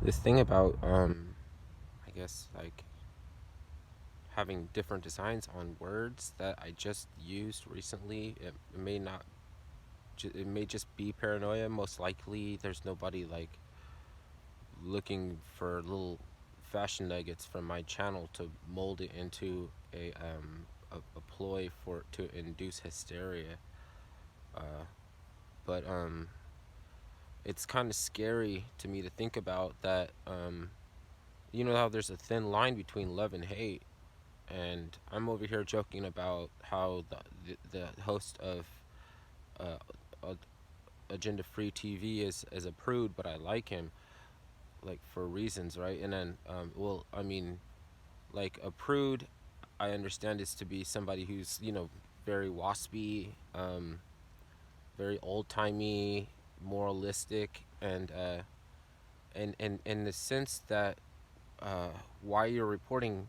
this thing about I guess like having different designs on words that I just used recently. It may not. It may just be paranoia. Most likely, there's nobody like looking for little fashion nuggets from my channel to mold it into a ploy for to induce hysteria. Uh, but it's kind of scary to me to think about that. You know how there's a thin line between love and hate, and I'm over here joking about how the host of uh, Agenda Free TV is a prude, but I like him like for reasons, right? And then, well, I mean, like a prude, I understand is to be somebody who's very waspy, very old timey, moralistic, and in the sense that why you're reporting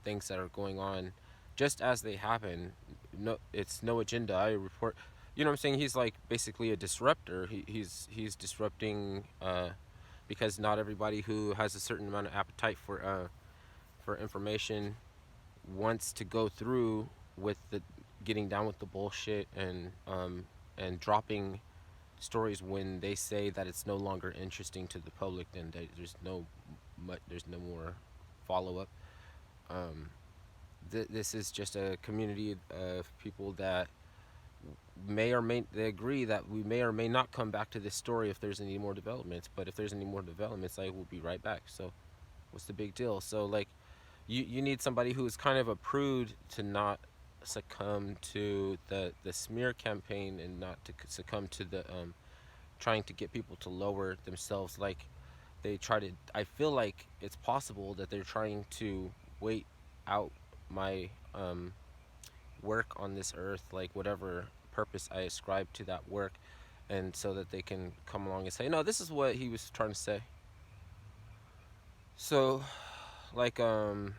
things that are going on just as they happen. No, it's no agenda. I report. You know what I'm saying? He's like basically a disruptor. He's disrupting because not everybody who has a certain amount of appetite for information wants to go through with the getting down with the bullshit and dropping stories when they say that it's no longer interesting to the public. Then there's no more follow up. Um, this is just a community of people that may or may they agree that we may or may not come back to this story if there's any more developments. But if there's any more developments, I will be right back. So what's the big deal? So like you need somebody who is kind of a prude to not succumb to the smear campaign and not to succumb to the trying to get people to lower themselves. Like they try to, I feel like it's possible that they're trying to wait out my work on this earth, like whatever purpose I ascribe to that work, and so that they can come along and say, no, this is what he was trying to say. So like I'm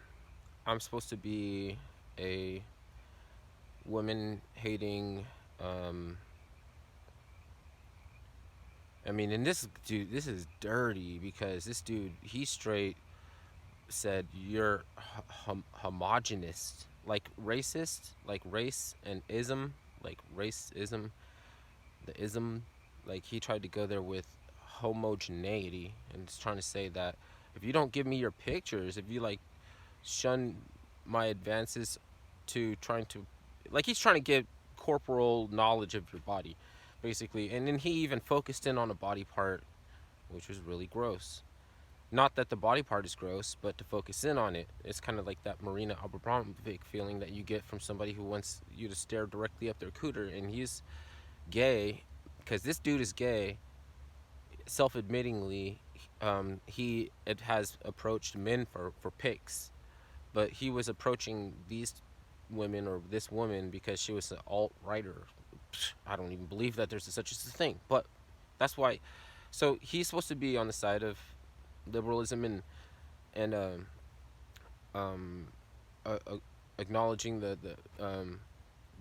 supposed to be a woman hating um I mean, and this dude, this is dirty because this dude, he straight said you're homogenous, like racist, like race and ism, like racism, the ism. Like he tried to go there with homogeneity and is trying to say that if you don't give me your pictures, if you like shun my advances to trying to, like he's trying to get corporal knowledge of your body, basically. And then he even focused in on a body part, which was really gross. Not that the body part is gross, but to focus in on it. It's kind of like that Marina Abramovic feeling that you get from somebody who wants you to stare directly up their cooter, and he's gay, because this dude is gay, self-admittingly. He it has approached men for pics, but he was approaching these women or this woman because she was an alt writer. I don't even believe that there's such a thing, but that's why. So he's supposed to be on the side of liberalism and um, uh, acknowledging the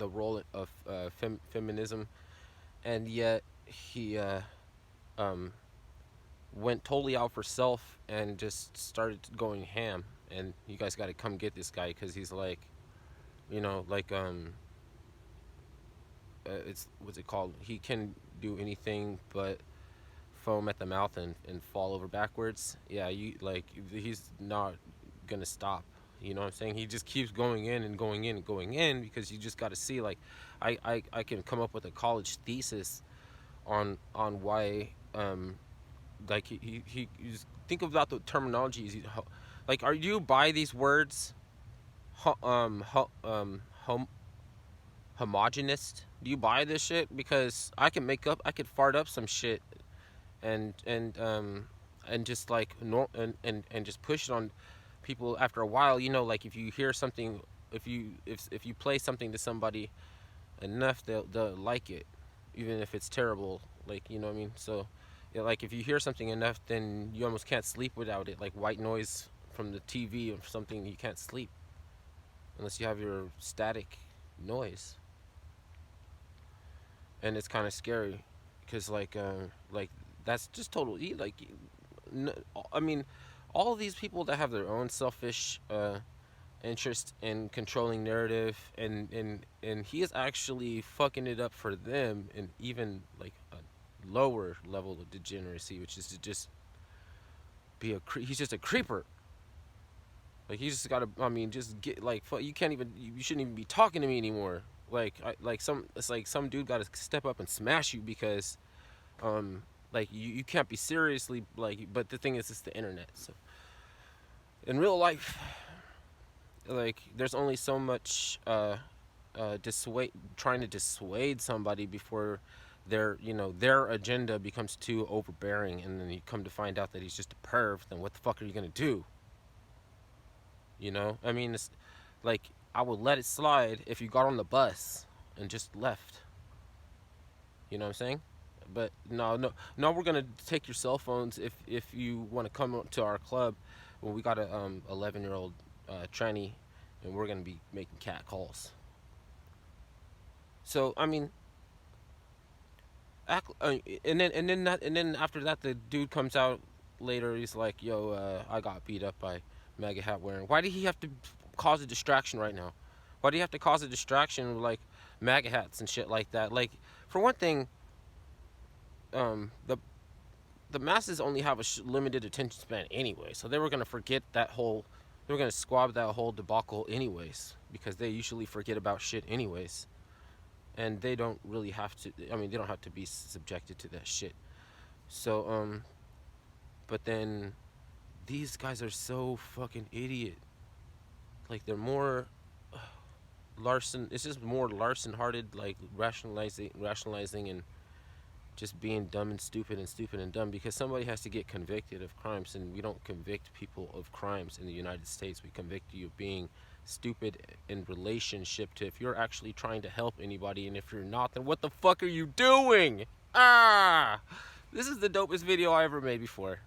role of feminism, and yet he um, went totally out for self and just started going ham. And you guys got to come get this guy because he's like, like it's what's it called? He can do anything but foam at the mouth and fall over backwards. Yeah, you like he's not gonna stop. You know what I'm saying? He just keeps going in and going in and going in because you just got to see like, I can come up with a college thesis on why like you just think about the terminology. Like, are you by these words? Home homogenist? Do you buy this shit? Because I could fart up some shit and and just like and just push it on people after a while. Like if you hear something, if you play something to somebody enough, they'll like it, even if it's terrible. Like what I mean. So yeah, like if you hear something enough, then you almost can't sleep without it. Like white noise from the TV or something, you can't sleep unless you have your static noise, and it's kind of scary because like that's just total like I mean, all of these people that have their own selfish interest in controlling narrative, and he is actually fucking it up for them, and even like a lower level of degeneracy, which is to just be he's just a creeper. Like he just gotta. I mean, just get like you can't even. You shouldn't even be talking to me anymore. It's like some dude got to step up and smash you because like you can't be seriously like. But the thing is, it's the internet. So in real life, like there's only so much dissuade trying to dissuade somebody before their agenda becomes too overbearing, and then you come to find out that he's just a perv. Then what the fuck are you gonna do? I mean, it's like I would let it slide if you got on the bus and just left. You know what I'm saying? But no, no, no. We're gonna take your cell phones if you want to come to our club. Well, we got a 11-year-old tranny, and we're gonna be making cat calls. So I mean, and then after that, the dude comes out later. He's like, "Yo, I got beat up by MAGA hat wearing." Why did he have to cause a distraction right now? Why do you have to cause a distraction with like MAGA hats and shit like that? Like, for one thing, the masses only have a limited attention span anyway, so they were gonna forget that whole. They were gonna squab that whole debacle anyways, because they usually forget about shit anyways, and they don't really have to. I mean, they don't have to be subjected to that shit. So but then these guys are so fucking idiot. Like they're more Larson. It's just more Larson-hearted, like rationalizing, and just being dumb and stupid and dumb, because somebody has to get convicted of crimes, and we don't convict people of crimes in the United States. We convict you of being stupid in relationship to if you're actually trying to help anybody, and if you're not, then what the fuck are you doing? This is the dopest video I ever made before.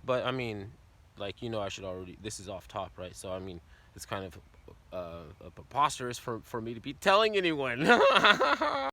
But I mean, like, I should already. This is off top, right? So I mean, it's kind of preposterous for me to be telling anyone.